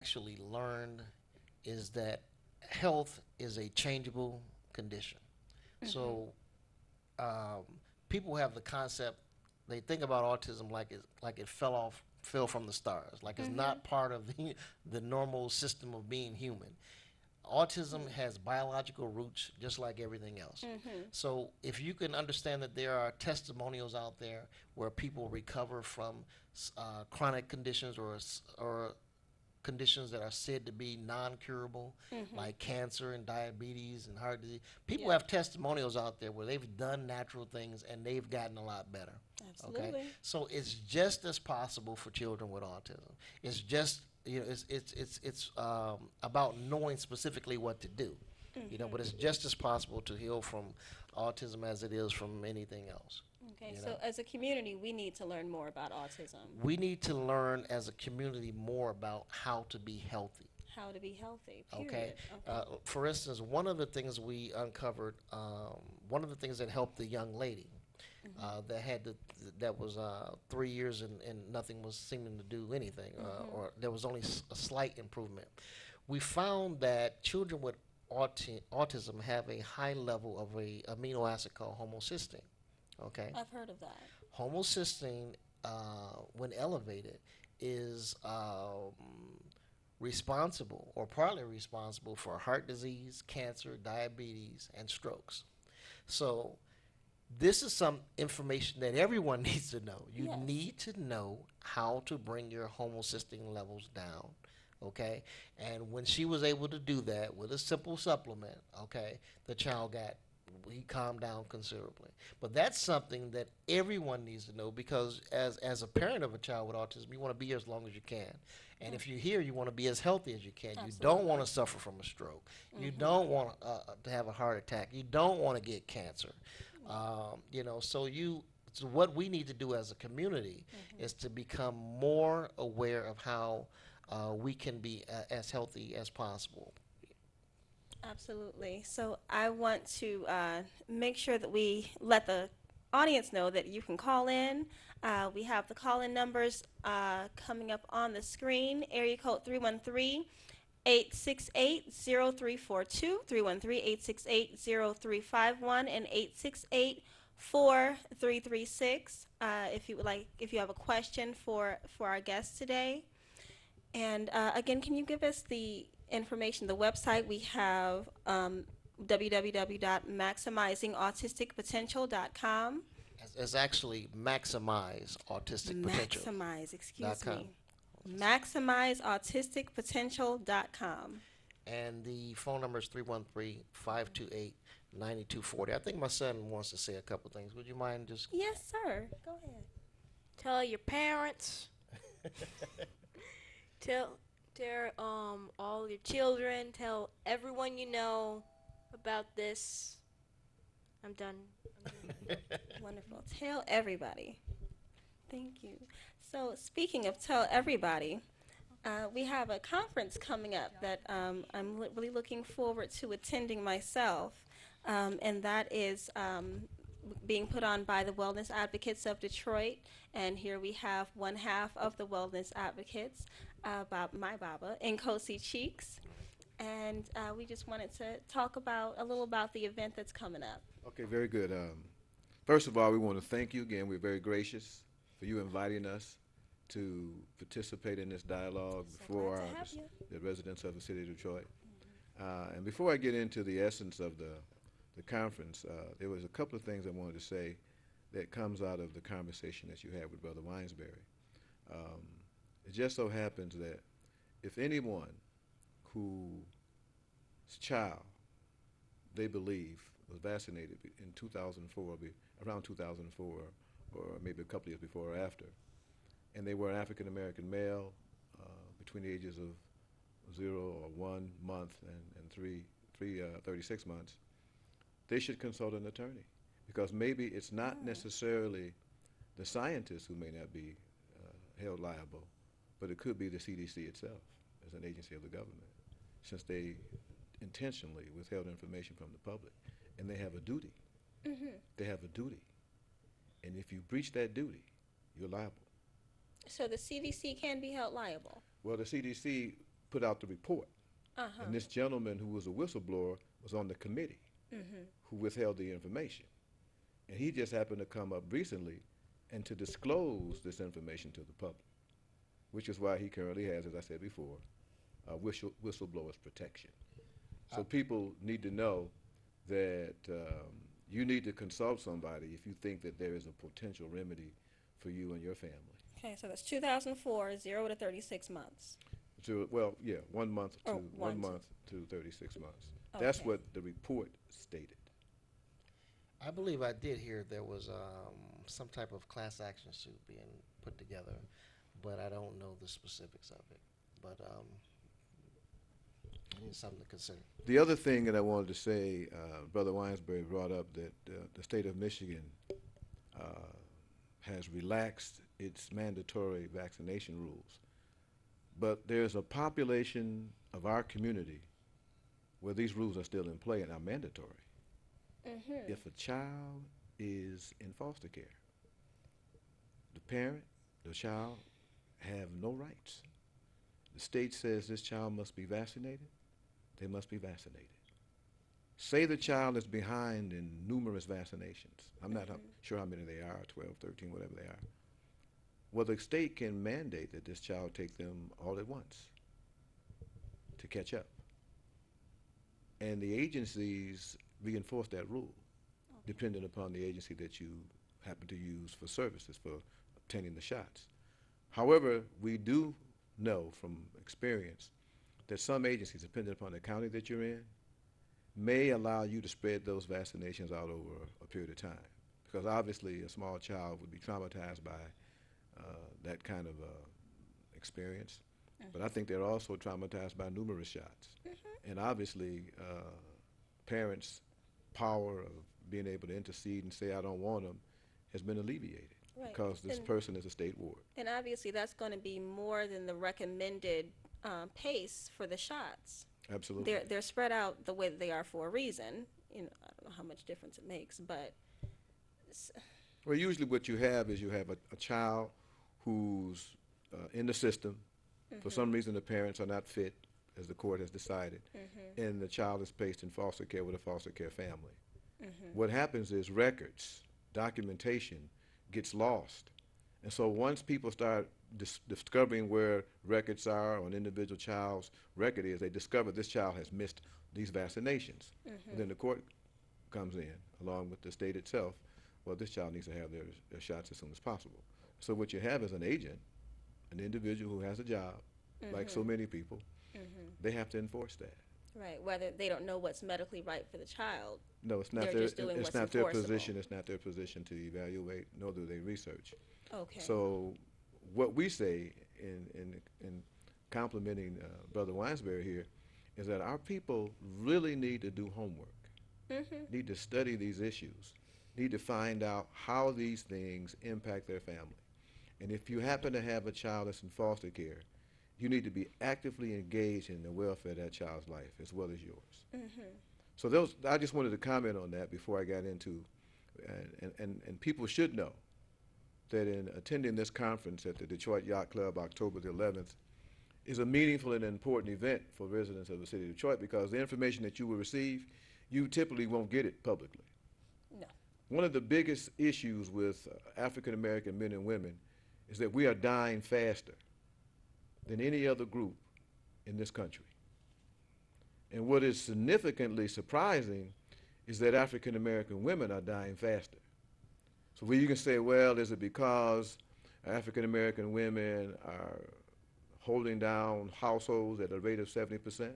actually learned is that health is a changeable condition. Mhm. So um, people have the concept, they think about autism like it fell from the stars, like it's Mhm. not part of the normal system of being human. Autism has biological roots just like everything else. Mhm. So if you can understand that there are testimonials out there where people recover from chronic conditions or conditions that are said to be non-curable, Mhm. like cancer and diabetes and heart disease. People Yep. have testimonials out there where they've done natural things and they've gotten a lot better. Okay, Absolutely. so it's just as possible for children with autism. It's just it's about knowing specifically what to do. But Mhm. it's just as possible to heal from autism as it is from anything else. Okay, You so know, as a community, we need to learn more about autism, we need to learn as a community more about how to be healthy. how to be healthy, Okay. period. Okay. For instance, one of the things we uncovered, one of the things that helped the young lady Mhm. that had that was 3 years and nothing was seeming to do anything, Mhm. or there was only a slight improvement. We found that children with autism have a high level of a amino acid called homocysteine. Okay, I've heard of that. homocysteine, when elevated, is responsible or partly responsible for heart disease, cancer, diabetes, and strokes. So, this is some information that everyone needs to know. You Yes. need to know how to bring your homocysteine levels down. Okay, and when she was able to do that with a simple supplement, okay, the child got he calmed down considerably. But that's something that everyone needs to know because as a parent of a child with autism, you want to be here as long as you can. And Mm. if you're here, you want to be as healthy as you can. You don't want Absolutely. to suffer from a stroke. You Mhm. don't want to have a heart attack. You don't want to get cancer. So what we need to do as a community Mhm. is to become more aware of how we can be as healthy as possible. Absolutely. So I want to make sure that we let the audience know that you can call in. We have the call in numbers coming up on the screen. Area code 313 868 0342, 313 868 0351, and 868 4336. If you would like, if you have a question for our guest today. And again, can you give us the information, the website? We have www.maximizingautisticpotential.com. It's actually maximize Excuse com. me. Maximizeautisticpotential.com. And the phone number is 313-528-9240. I think my son wants to say a couple things. Would you mind just Yes, sir. Go ahead. Tell your parents. Tell all your children. Tell everyone you know about this. I'm done. I'm done. Wonderful. Tell everybody. Thank you. So, speaking of tell everybody, we have a conference coming up that I'm really looking forward to attending myself, and that is being put on by the Wellness Advocates of Detroit. And here we have one half of the Wellness Advocates, my Baba, Nkosi Cheeks. And we just wanted to talk about a little about the event that's coming up. Okay, very good. First of all, we want to thank you again. We're very gracious for you inviting us to participate in this dialogue So glad before to have you. the residents of the city of Detroit. And before I get into the essence of the conference, there was a couple of things I wanted to say that comes out of the conversation that you had with Brother Winesberry. Um, it just so happens that if anyone whose child they believe was vaccinated in 2004, around 2004, or maybe a couple of years before or after, and they were an African American male between the ages of 0 or 1 month and 36 months, they should consult an attorney because maybe it's not Mm, necessarily the scientists who may not be held liable, but it could be the CDC itself as an agency of the government, since they intentionally withheld information from the public, and they have a duty. mm-hmm. They have a duty, and if you breach that duty, you're liable. So the CDC can be held liable. Well, the CDC put out the report. Uh-huh. And this gentleman who was a whistleblower was on the committee who withheld the information. And he just happened to come up recently and to disclose this information to the public, which is why he currently has, as I said before, whistleblower's protection. So people need to know that you need to consult somebody if you think that there is a potential remedy for you and your family. Okay, so that's 2004, 0 to 36 months. So, well, yeah, 1 month to Oh, 1 month to 36 months. That's Okay. what the report stated. I believe I did hear there was some type of class action suit being put together, but I don't know the specifics of it. But it's something to consider. The other thing that I wanted to say, Brother Winesberry brought up that the state of Michigan has relaxed its mandatory vaccination rules. But there's a population of our community where these rules are still in play and are mandatory. If a child is in foster care, the parent, the child, have no rights. The state says this child must be vaccinated, they must be vaccinated. Say the child is behind in numerous vaccinations. I'm not sure how many they are, 12, 13, whatever they are. Well, the state can mandate that this child take them all at once to catch up. And the agencies reinforce that rule, depending upon the agency that you happen to use for services, for obtaining the shots. However, we do know from experience that some agencies, depending upon the county that you're in, may allow you to spread those vaccinations out over a period of time. Because obviously a small child would be traumatized by that kind of experience. But I think they're also traumatized by numerous shots. And obviously parents' power of being able to intercede and say, I don't want them, has been alleviated. Right. Because this And- person is a state ward. And obviously, that's going to be more than the recommended pace for the shots. Absolutely. They're spread out the way that they are for a reason. You know, I don't know how much difference it makes, but Well, usually what you have is you have a child who's in the system. For some reason, the parents are not fit, as the court has decided, and the child is placed in foster care with a foster care family. What happens is records, documentation gets lost. And so once people start discovering where records are on an individual child's record is, they discover this child has missed these vaccinations. And then the court comes in, along with the state itself, well, this child needs to have their shots as soon as possible. So what you have is an agent, an individual who has a job, like so many people, they have to enforce that. right, whether they don't know what's medically right for the child. No, it's not They're their, just doing it's what's not their enforceable. position, it's not their position to evaluate, nor do they research. Okay. So what we say in complimenting Brother Winesberry here is that our people really need to do homework, need to study these issues, need to find out how these things impact their family. And if you happen to have a child that's in foster care, you need to be actively engaged in the welfare of that child's life as well as yours. So I just wanted to comment on that before I got into, and people should know that in attending this conference at the Detroit Yacht Club October the 11th is a meaningful and important event for residents of the city of Detroit, because the information that you will receive, you typically won't get it publicly. No. One of the biggest issues with African American men and women is that we are dying faster than any other group in this country. And what is significantly surprising is that African American women are dying faster. So where you can say, well, is it because African American women are holding down households at a rate of 70%,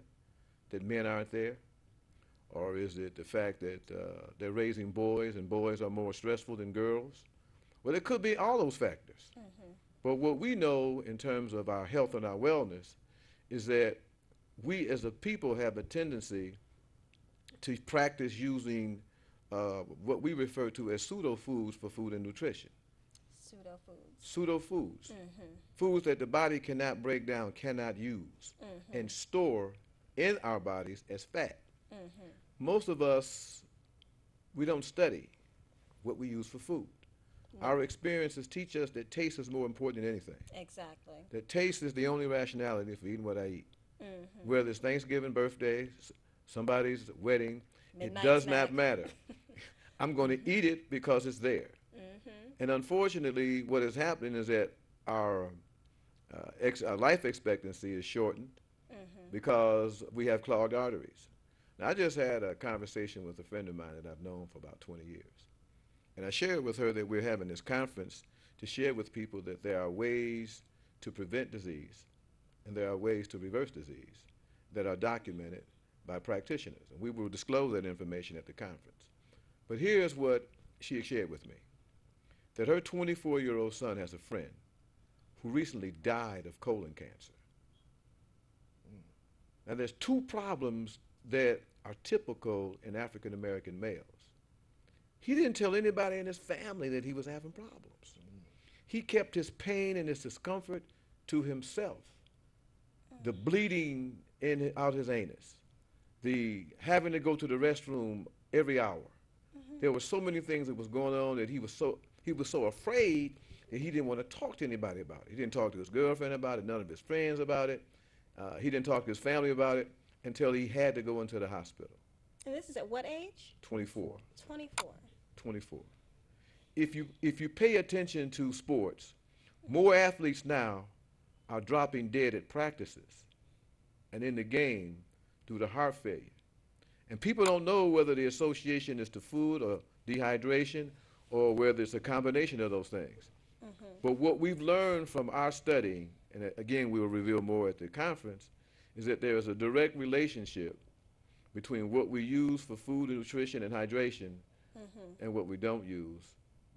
that men aren't there? Or is it the fact that they're raising boys and boys are more stressful than girls? Well, it could be all those factors. But what we know in terms of our health and our wellness is that we as a people have a tendency to practice using what we refer to as pseudo foods for food and nutrition. Pseudo foods. Pseudo foods. Foods that the body cannot break down, cannot use, and store in our bodies as fat. Most of us, we don't study what we use for food. Our experiences teach us that taste is more important than anything. Exactly. That taste is the only rationality for eating what I eat. Whether it's Thanksgiving, birthday, somebody's wedding, it Midnight does not snack. matter. I'm going to eat it because it's there. And unfortunately, what is happening is that our, our life expectancy is shortened because we have clogged arteries. Now, I just had a conversation with a friend of mine that I've known for about 20 years. And I shared with her that we're having this conference to share with people that there are ways to prevent disease and there are ways to reverse disease that are documented by practitioners. And we will disclose that information at the conference. But here's what she shared with me, that her 24-year-old son has a friend who recently died of colon cancer. Now, there's two problems that are typical in African American males. He didn't tell anybody in his family that he was having problems. He kept his pain and his discomfort to himself. The bleeding out his anus, the having to go to the restroom every hour. There were so many things that was going on that he was so afraid that he didn't want to talk to anybody about it. He didn't talk to his girlfriend about it, none of his friends about it. He didn't talk to his family about it until he had to go into the hospital. And this is at what age? 24. 24. 24. If you pay attention to sports, more athletes now are dropping dead at practices and in the game due to heart failure. And people don't know whether the association is to food or dehydration or whether it's a combination of those things. But what we've learned from our studying, and again we will reveal more at the conference, is that there is a direct relationship between what we use for food and nutrition and hydration and what we don't use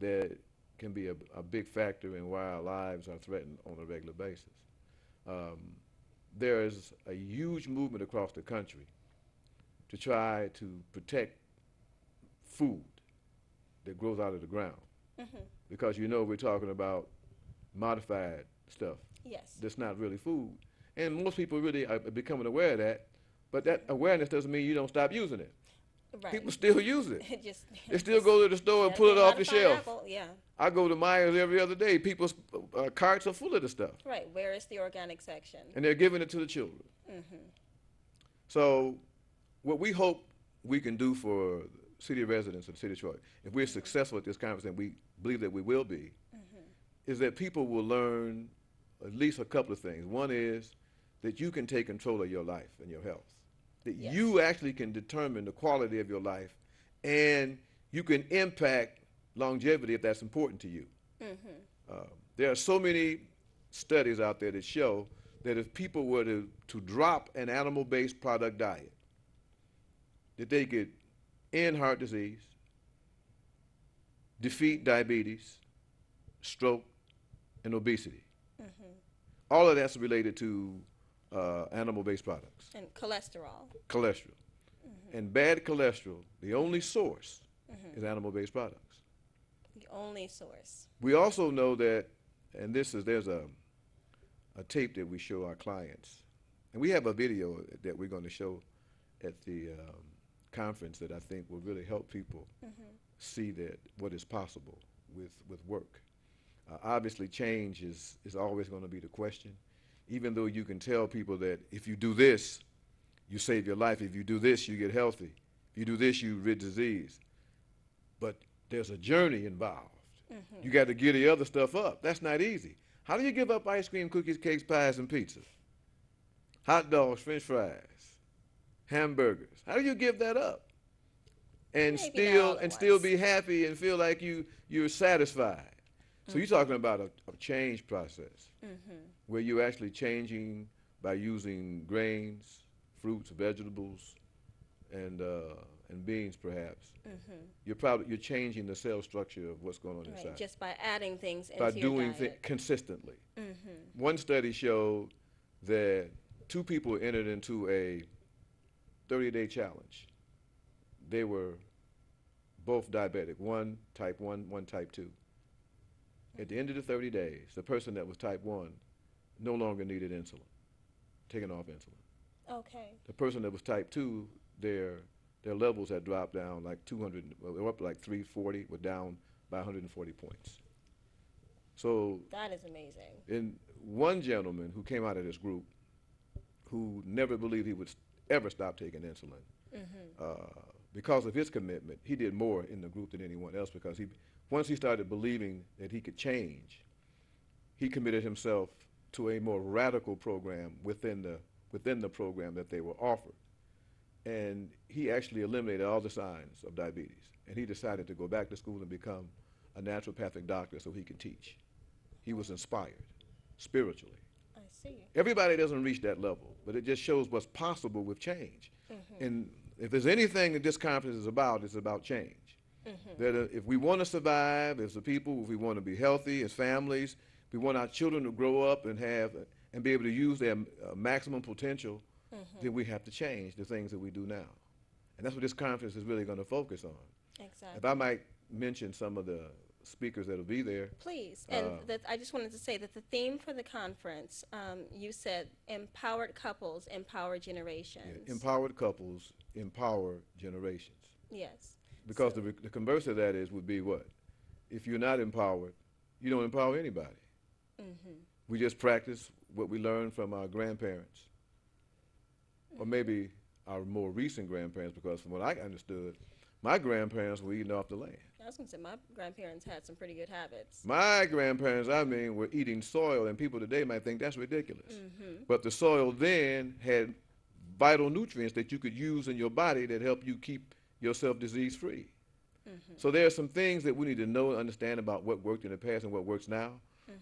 that can be a big factor in why our lives are threatened on a regular basis. There is a huge movement across the country to try to protect food that grows out of the ground. Because we're talking about modified stuff Yes. that's not really food. And most people really are becoming aware of that, but that awareness doesn't mean you don't stop using it. Right. People still use it. It just They still go to the store and gotta pull it get off the modified shelf. apple. Yeah. I go to Myers every other day. People's carts are full of the stuff, Right. Where is the organic section? and they're giving it to the children. So what we hope we can do for city residents of the city of Detroit, if we're successful at this conference, and we believe that we will be, is that people will learn at least a couple of things. One is that you can take control of your life and your health, that Yes. you actually can determine the quality of your life, and you can impact longevity if that's important to you. There are so many studies out there that show that if people were to drop an animal-based product diet, that they could end heart disease, defeat diabetes, stroke, and obesity. All of that's related to animal-based products, And cholesterol. cholesterol. And bad cholesterol, the only source is animal-based products. The only source. We also know that, and there's a tape that we show our clients, and we have a video that we're going to show at the conference that I think will really help people see that what is possible with work. Obviously, change is always going to be the question, even though you can tell people that if you do this, you save your life. If you do this, you get healthy. If you do this, you rid disease. But there's a journey involved. You got to give the other stuff up. That's not easy. How do you give up ice cream, cookies, cakes, pies, and pizza? Hot dogs, French fries, hamburgers. How do you give that up? And Maybe not all at still once. be happy and feel like you're satisfied. So you're talking about a change process where you're actually changing by using grains, fruits, vegetables, and beans, perhaps. You're changing the cell structure of what's going on Right. inside Just by adding things into by your doing diet. consistently. One study showed that two people entered into a 30-day challenge. They were both diabetic, one type 1, one type 2. At the end of the 30 days, the person that was type 1 no longer needed insulin, taking off insulin. Okay. The person that was type 2, their levels had dropped down like 200, well, they were up like 340, were down by 140 points. So That is amazing. in one gentleman who came out of this group, who never believed he would ever stop taking insulin. Because of his commitment, he did more in the group than anyone else because once he started believing that he could change, he committed himself to a more radical program within the program that they were offered. And he actually eliminated all the signs of diabetes. And he decided to go back to school and become a naturopathic doctor so he could teach. He was inspired spiritually. I see. Everybody doesn't reach that level, but it just shows what's possible with change. And if there's anything that this conference is about, it's about change. That if we want to survive as a people, if we want to be healthy as families, if we want our children to grow up and be able to use their maximum potential, then we have to change the things that we do now. And that's what this conference is really going to focus on. Exactly. If I might mention some of the speakers that will be there. Please. And I just wanted to say that the theme for the conference, you said empowered couples, empower generations. Yeah, empowered couples, empower generations. Yes. Because So- the converse of that would be what? If you're not empowered, you don't empower anybody. We just practice what we learned from our grandparents, or maybe our more recent grandparents, because from what I understood, my grandparents were eating off the land. I was going to say, my grandparents had some pretty good habits. My grandparents, were eating soil, and people today might think that's ridiculous. But the soil then had vital nutrients that you could use in your body that help you keep yourself disease-free. So there are some things that we need to know and understand about what worked in the past and what works now.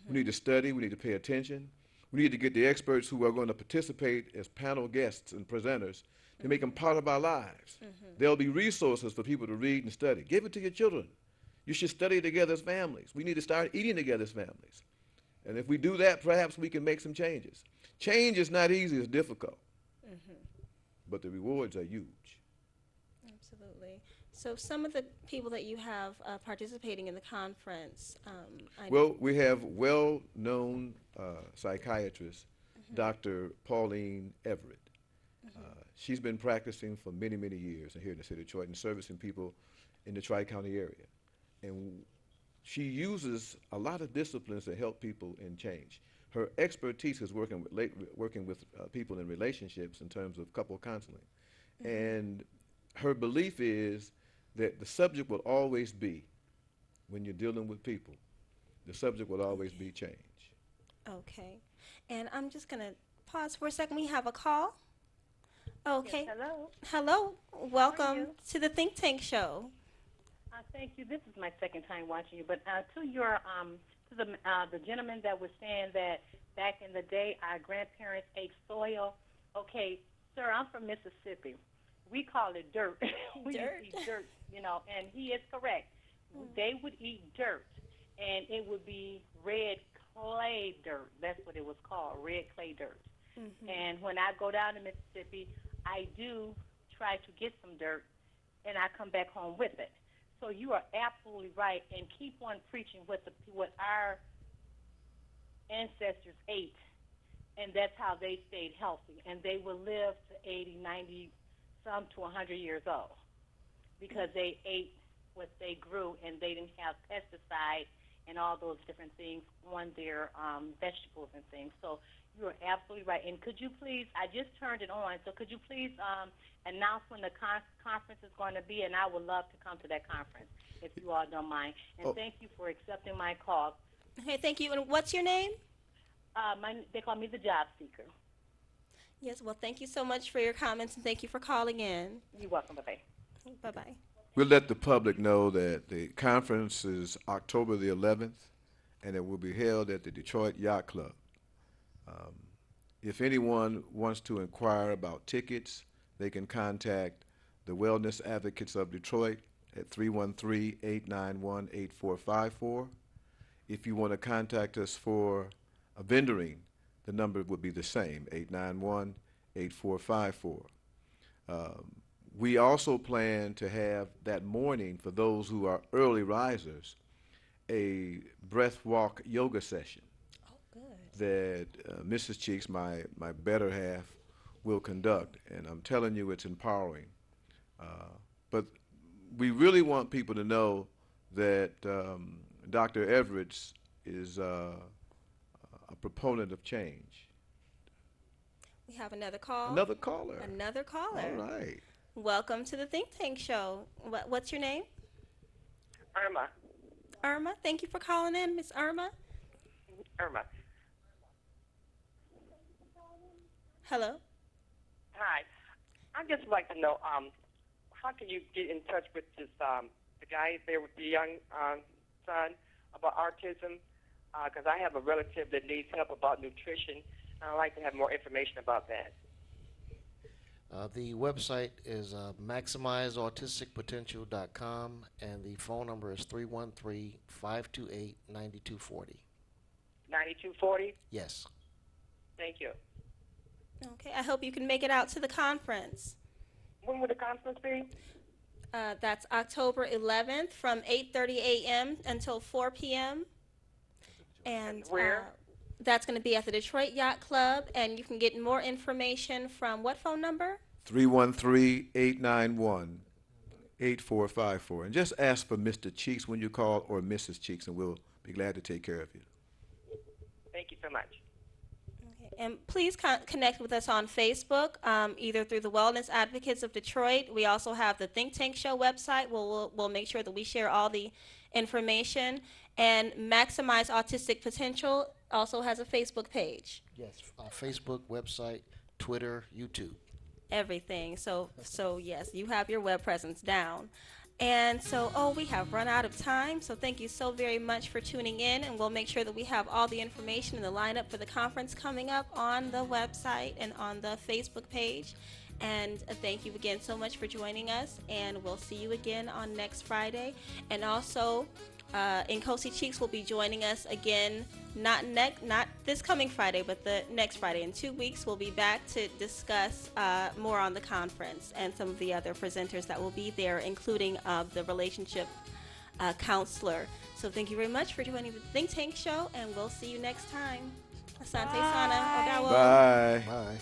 We need to study. We need to pay attention. We need to get the experts who are going to participate as panel guests and presenters to make them part of our lives. There'll be resources for people to read and study. Give it to your children. You should study together as families. We need to start eating together as families. And if we do that, perhaps we can make some changes. Change is not easy, it's difficult. But the rewards are huge. Absolutely. So some of the people that you have participating in the conference, Well, we have well-known psychiatrist, Dr. Pauline Everett. She's been practicing for many, many years here in the city of Detroit and servicing people in the Tri-County area. And she uses a lot of disciplines to help people in change. Her expertise is working with people in relationships in terms of couple counseling. And her belief is that the subject will always be, when you're dealing with people, the subject will always be change. okay. And I'm just going to pause for a second. We have a call. Okay. Yes, hello. Hello. Welcome you? to the Think Tank Show. Thank you. This is my second time watching you. But to your to the gentleman that was saying that back in the day our grandparents ate soil. Okay, sir, I'm from Mississippi. We call it dirt. We Dirt. used to eat dirt, and he is correct. They would eat dirt, and it would be red clay dirt. That's what it was called, red clay dirt. And when I go down to Mississippi, I do try to get some dirt, and I come back home with it. So you are absolutely right, and keep on preaching what our ancestors ate, and that's how they stayed healthy, and they will live to 80, 90, some to 100 years old, because they ate what they grew, and they didn't have pesticides and all those different things on their vegetables and things. So you are absolutely right. And could you please, I just turned it on, so could you please announce when the conference is going to be, and I would love to come to that conference, if you all don't mind. And thank you for accepting my call. Okay, thank you. And what's your name? They call me the job seeker. Yes, well, thank you so much for your comments, and thank you for calling in. You're welcome. Bye-bye. Bye-bye. We'll let the public know that the conference is October the 11th, and it will be held at the Detroit Yacht Club. If anyone wants to inquire about tickets, they can contact the Wellness Advocates of Detroit at 313-891-8454. If you want to contact us for a vendoring, the number would be the same, 891-8454. We also plan to have that morning, for those who are early risers, a breath walk yoga session that Mrs. Cheeks, my better half, will conduct. And I'm telling you, it's empowering. But we really want people to know that Dr. Everett is a proponent of change. We have another call. Another caller. Another caller. All right. Welcome to the Think Tank Show. What's your name? Irma. Irma. Thank you for calling in, Miss Irma. Irma. Hello. Hi. I'd just like to know, how can you get in touch with this, the guy there with the young son about autism? Because I have a relative that needs help about nutrition, and I'd like to have more information about that. The website is maximizeautisticpotential.com, and the phone number is 313-528-9240. 9240? Yes. Thank you. Okay. I hope you can make it out to the conference. When will the conference be? That's October 11th from 8:30 a.m. until 4 p.m. And Where? that's going to be at the Detroit Yacht Club, and you can get more information from what phone number? 313-891-8454. And just ask for Mr. Cheeks when you call, or Mrs. Cheeks, and we'll be glad to take care of you. Thank you so much. Okay. And please connect with us on Facebook, either through the Wellness Advocates of Detroit. We also have the Think Tank Show website. We'll make sure that we share all the information. And Maximize Autistic Potential also has a Facebook page. Yes. Facebook, website, Twitter, YouTube. Everything. So yes, you have your web presence down. And so, we have run out of time. So thank you so very much for tuning in, and we'll make sure that we have all the information and the lineup for the conference coming up on the website and on the Facebook page. And thank you again so much for joining us, and we'll see you again on next Friday. And also, Nkosi Cheeks will be joining us again, not this coming Friday, but the next Friday. In 2 weeks, we'll be back to discuss more on the conference and some of the other presenters that will be there, including the relationship counselor. So thank you very much for joining the Think Tank Show, and we'll see you next time. Asante Sana. Odawo. Bye. Bye.